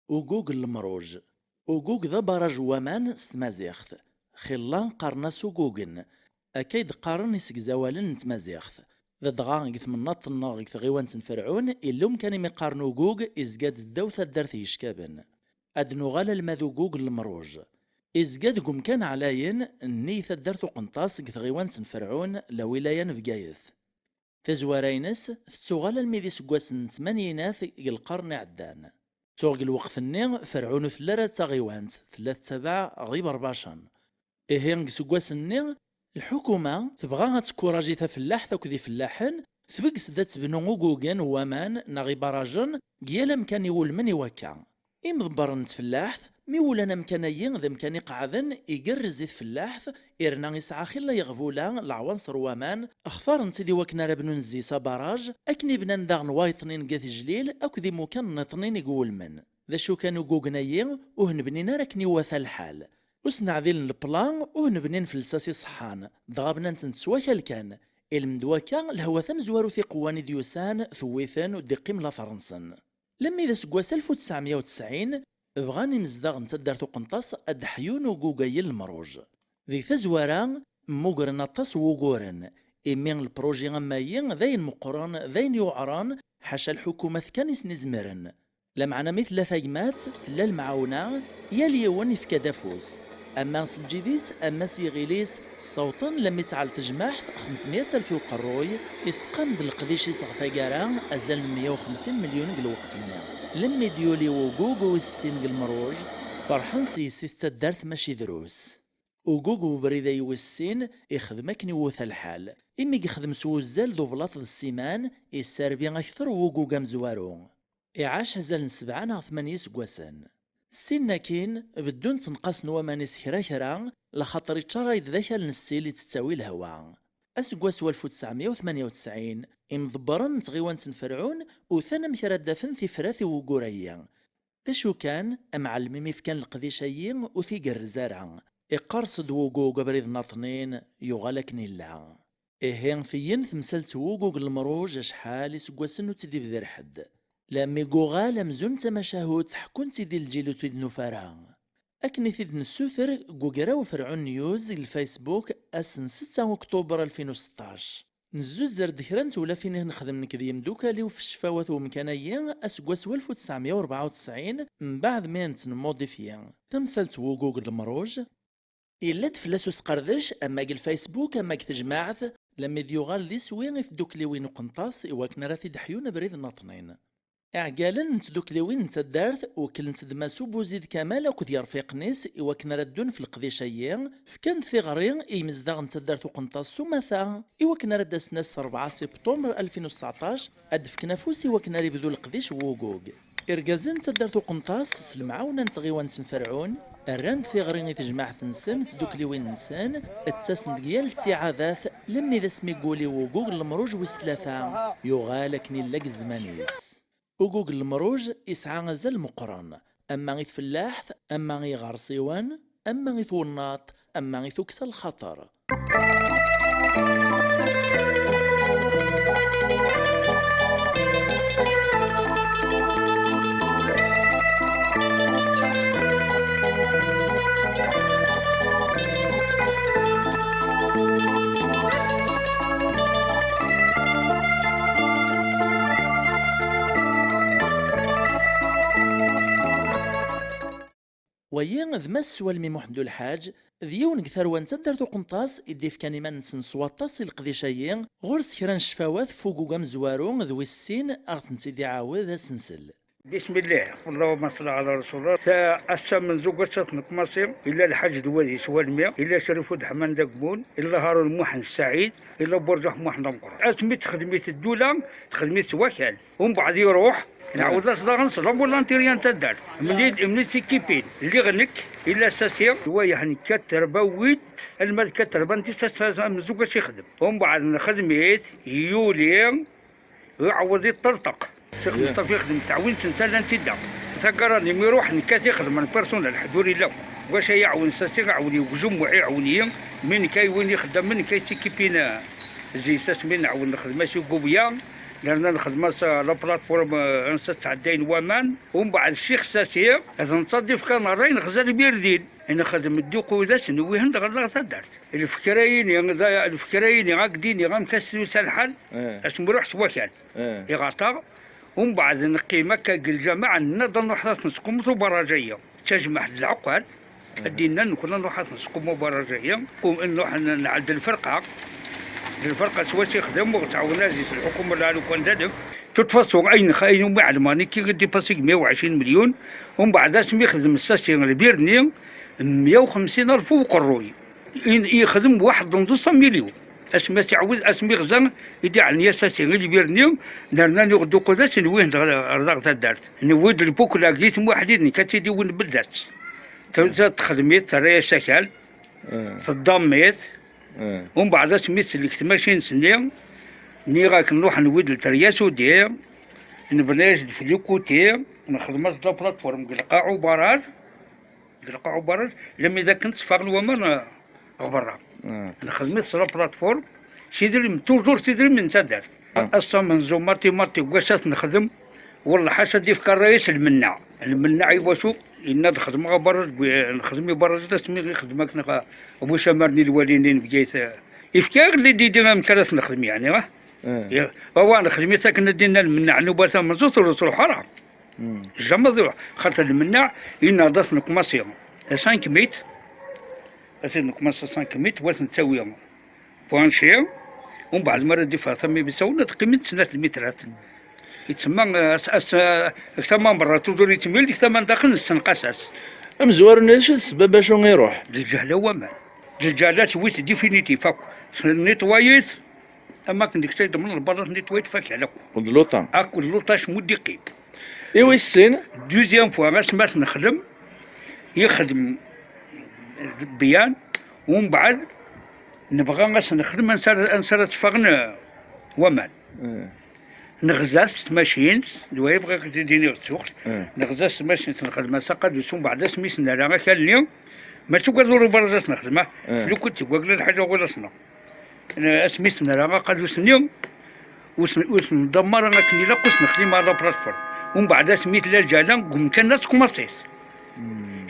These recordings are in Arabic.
وجوج المروج. وجوج ذا برج ومان ستمازيخت خلا قرناسو جوجن أكيد قارن يسك زوالن نتمازيخت ذا دغا غيث من ناط غيث غيوان فرعون إلوم كان ميقارنو جوج إزقاد الدوثة دارت يشكابن أدنو غالا الماذو جوج المروج إزقاد قم كان علاين النيثة دارتو قنطاس غيث غيوان فرعون لولايان بقايث تزوارينس تسوغالا الميدي سقواسن ثمانينات القرن عدان توغ الوقت الني فرعون ثلاثة تغيوانت ثلاثة تبع غيب 14 إهين سقواس الني الحكومة تبغى تكوراجي فلاح ذي فلاحن ثبقس ذات بنو جوجن ومان نغي براجن قيالا مكان يول من يوكا إمضبرن تفلاح ميولانا مكانيين ذا مكان يقعدن يقرز فلاح إرنا يسعى خلا يغبولا العوانصر ومان اختار نسيدي وكنا ربنو نزي سابراج أكني بنان داغن وايطنين قاث جليل أكو ذي مكان نطنين يقول من ذا شو كانوا جوجنايين وهنبنينا ركني وثا الحال وسنع ذيل البلان وهنبنين في الساسي صحان ضغبنا نتسواك الكان المدوكا الهوا ثم زوارو في قواني ديوسان ثويثان ودقيم لا فرنسا لما إذا سقواس 1990 بغاني مزداغ نتدارتو قنطاس أدحيون وقوقاي المروج ذي ثزوارا موغرن أطاس وقورن إمين البروجي غمايين ذين مقران ذين يوعران حاشا الحكومة كان يسنزمرن لمعنا مثل ثيمات ثلا المعاونة يالي يوان يفكا دافوس أما سلجيديس أما سيغيليس صوتا لم يتعال تجماح 500 ألف وقروي إسقام دل القديشي صغفاقارا أزال 150 مليون قلوقفنا لم يديولي وقوقو السين المروج فرحان سيسيت الدارث ماشي دروس وقوقو بريدا يوسين يخدمكني وثا الحال إمي يخدم سوزال دوبلاط السيمان الساربي أكثر وقوقا مزوارو إعاش هزال 7 8 سقواسان السين كين بدون تنقص نوامانيس كرا لخاطر يتشرايد ذاك النسي اللي تتساوي الهوا أسقواس 1998 إمضبرن تغيوان فرعون وثانا مكرا دافن في فراثي وقوريا تشو كان أمعلمي في كان القديشيين وثيق الرزارع إقارصد وقوق بريد ناطنين يغالك نيلا إهين ثيين ثمسلت وقوق المروج شحال يسقواسن وتدي بذير حد لامي قوغال مزون تمشاهود تحكون تيدي الجيل وتيد نفارا أكني ثيد نسوثر قوغراو فرعون نيوز الفيسبوك أسن 6 أكتوبر 2016 نزوز زر ذكران ولا فين نخدم نكذي مدوكالي وفي الشفاوات ومكانيين أسقواس 1994 من بعد ما نموديفيان تمثلت وقوق المروج إلا تفلاسو سقردش أما الفيسبوك أما تجماعت لما ديوغال ذي سوين في دوكليوين وقنطاس إواكنا راثي دحيون بريد ناطنين اعقالا نتدوكليوين نتدارث وكل نتدماسو بوزيد كمال اكو ديال رفيقنيس إواكنا ردون في القديشيين فكان ثغرين إيمزداغ نتدارث وقنطاس سمثا إواكنا رد سناس 4 سبتمبر 2019 أدفكنا فوس إواكنا ريبدو القديش ووقوق إرقازن تدارث وقنطاس سلمعاونا نتغيوان سنفرعون الران ثغرين تجمع تنسان تدوكليوين نسان اتساسن ديال السعادات لما إذا سمي قولي وقوق المروج والثلاثة يغالكني لك الزمانيس وقوق المروج يسعى غزال مقران أما غيث فلاح أما غي غارسيوان أما غيث وناط أما غيث وكسا الخطر ويان ذما السوال مي محمد الحاج ذيون كثروان تدرتو قنطاس إدي في كانيمان نسن سواطاس القديشيين غرس كران شفاوات فوقو قام زوارو ذوي السين أغتن سيدي عاوذ سنسل بسم الله اللهم صل على رسول الله تا من زوجة نقمصير إلا الحاج دوالي سوالمي إلا شريف حمان دقبون إلا هارون محن السعيد إلا برجح محن دمقر أسميت خدمية الدولة خدمية وكال ومن بعد يروح نعود لصداغ نصدام ولا نتيريان تدار منين سيكيبين اللي غنك إلا ساسير هو يعني كتربويد المال كتربا انت من زوجة يخدم ومن بعد خدميت يولي يعوض يطرطق الشيخ مصطفى يخدم تعوين سنه لا تدا ثقراني مي يروح نكات يخدم البيرسونال حضوري له واش يعاون ساسي يعاون يوزم ويعاوني من كاي وين يخدم من كاي سيكيبينا زي ساس من نعاون نخدم سي قوبيا لأن نخدم لا بلاتفورم انسات عدين ومان ومن بعد الشيخ ساسي هذا نصدف كان راين غزال بيردين انا خدم الدوق وداس نويهن غلا تدارت الفكرايين غاكديني غامكسلو سالحال اسمو روح سواكان يغطى ومن بعد نقيمه كالجماعه نضل وحدات نسقمو براجيه تجمع العقال ادينا كنا نروح نسقمو براجيه وانه نعدل الفرقه سوا تيخدم وتعاون ناس الحكومه لا لو كان هدف تتفصل اين خاين معلماني كي غادي باسيك 120 مليون ومن بعد اسمي يخدم الساسيون البيرني 150 الف وقروي يخدم واحد ونص مليون اسمي تعود اسمي غزان يدي على الناس الساسيون البيرني درنا نغدو قداس نوين رضاق دارت نود البوك لاقيت وحدين كتيدي وين بدات تخدميت ترى سكال تضميت ومن بعد سميت اللي ماشي سنين ني راك نروح نود لترياس ودير نبناش في الكوتي نخدم لا بلاتفورم قلقاع وبراج لما اذا كنت فاغ الومان غبرا نخدمت لا بلاتفورم سيدري توجور سيدري من تدار اصلا منزوم مارتي وكاشات نخدم والله حاشا دي فكر رئيس المنع يواشو إن نخدم برج نخدم برج اسمي خدمك ابو شمرني الوالدين بجيت افكار اللي دينا مكانت نخدم يعني هو انا خدمتك ندينا المنع نوبات من زوج حرام جامع ذو خاطر المنع إن ضفنا كماسيون 5 ميت أثناء كماسة 5 ميت وثن تسويهم بوانشير ومن بعد مرة دفع ثمي بيسونا تقيمة سنة المترات يتسمى اكتما برا تدور يتميل اكتما داخل السنقاساس مزوار الناس السبب باش يروح الجهله وما الجهالات ويت ديفينيتيف نيتوايت اما كنت تايد من البرا نيتوايت فاك على اللوطه اكل اللوطاش مدقي ايوا السين دوزيام فوا ما سمعت نخدم يخدم بيان ومن بعد نبغى نخدم نسال تفغنا ومان نغزاس ماشينز دوا يبغى تديني السوق نغزاس ماشينز نخدم ساقد وسون بعد سميت نرا كان اليوم ما تقدروا برزات نخدمها لو كنت واقل الحاجه ولا صنا انا سميت نرا قد وسنيوم ندمر انا كني لا قص نخدم على بلاتفورم ومن بعد سميت لا الجالان قم كان ناس كوماسيس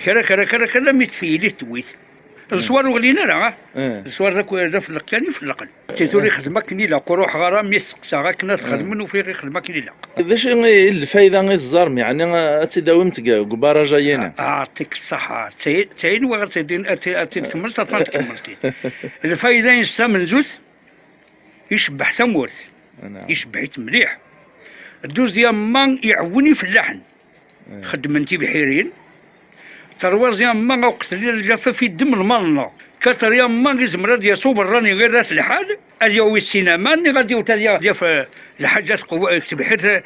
كرا ميت فيلي تويت الصوار ولينا راه الصوار ذاك في القاني في القل تيزوري خدمك ني لا قروح غرام يسقسا غاك ناس خدمن وفي خدمك ني لا باش الفايده غير الزرم يعني تداومت كبارا جايين يعطيك الصحه تاين وغير تدين كملت كملتي الفايده ينسى من زوج يشبح ثمورت يشبحت مليح الدوزيام مان يعوني في اللحن خدمتي بحيرين تروازيام ما وقت اللي الجافة في الدم المالنا كاتريام ما يزمر ديال صوب الراني غير ذات الحال اليوم السينما اللي غادي وتايا في الحاجات قوة يكتب حيت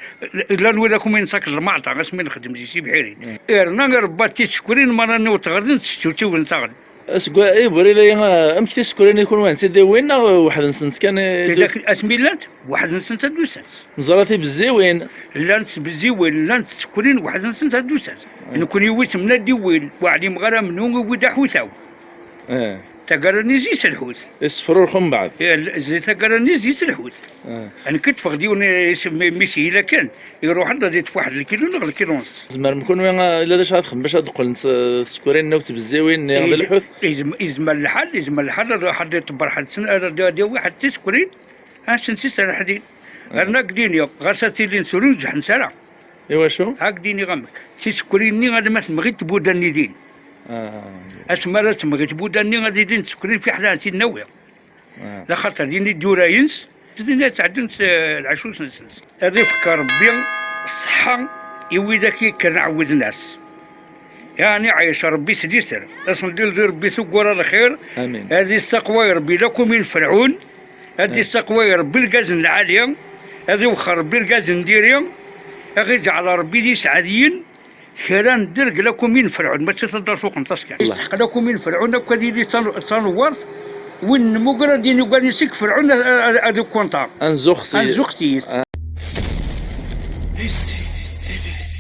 لا نولكم ينساك المعطى اسمي نخدم دي سي بحيرين ايرنا رباتي تشكرين مراني وتغردن تشتوتي ونتاغل اسكوا اي بريلي امك تسكرين يكون وين سيدي وين واحد نسنت كان اسمي لانت واحد نسنت دوسات نزراتي بالزيوين لانت بالزيوين لانت تسكرين واحد نسنت دوسات نكون يويت من الدوين وعلي مغرى منهم ودا حوثاو تقرني زيت الحوت الصفرور خم بعد زي تقرني زيت الحوت انا كنت فغديون ميسي الا كان يروح عندها ديت واحد الكيلو ولا الكيلو ونص زعما نكون الا داش غتخدم باش تدخل تسكرين نوت بالزيوين غير الحوت يزمل الحال حد يطبر حد سنه ديال واحد تسكرين سنتي سنه حدين انا قديني غاساتي لين سورون جحن سرع ايوا شو هاكديني غمك تسكريني غادي ما تمغيت بوداني دين اسمرا تمغيت بوداني غادي دين تسكرين في حلاتي النويه لا خاطر ديني الدوراينس تدينا تعدنت العشوش نسنس هذا فكر ربي الصحه يوي ذاك كنعود الناس يعني عايش ربي سديسر اصل دير ربي ثقور الخير امين هذه التقوى ربي لكم ينفعون هذه التقوى ربي الكازن العاليه هذه وخر ربي الكازن نديريهم أخي جعل ربي لي سعاديين خيران درق لكم ينفرعون ما تتصدر سوق نتسكن يسحق لكم ينفرعون وكادي لي تنورث وين مقردين وقال يسك فرعون هذا كونطار انزوختي Ici, TV.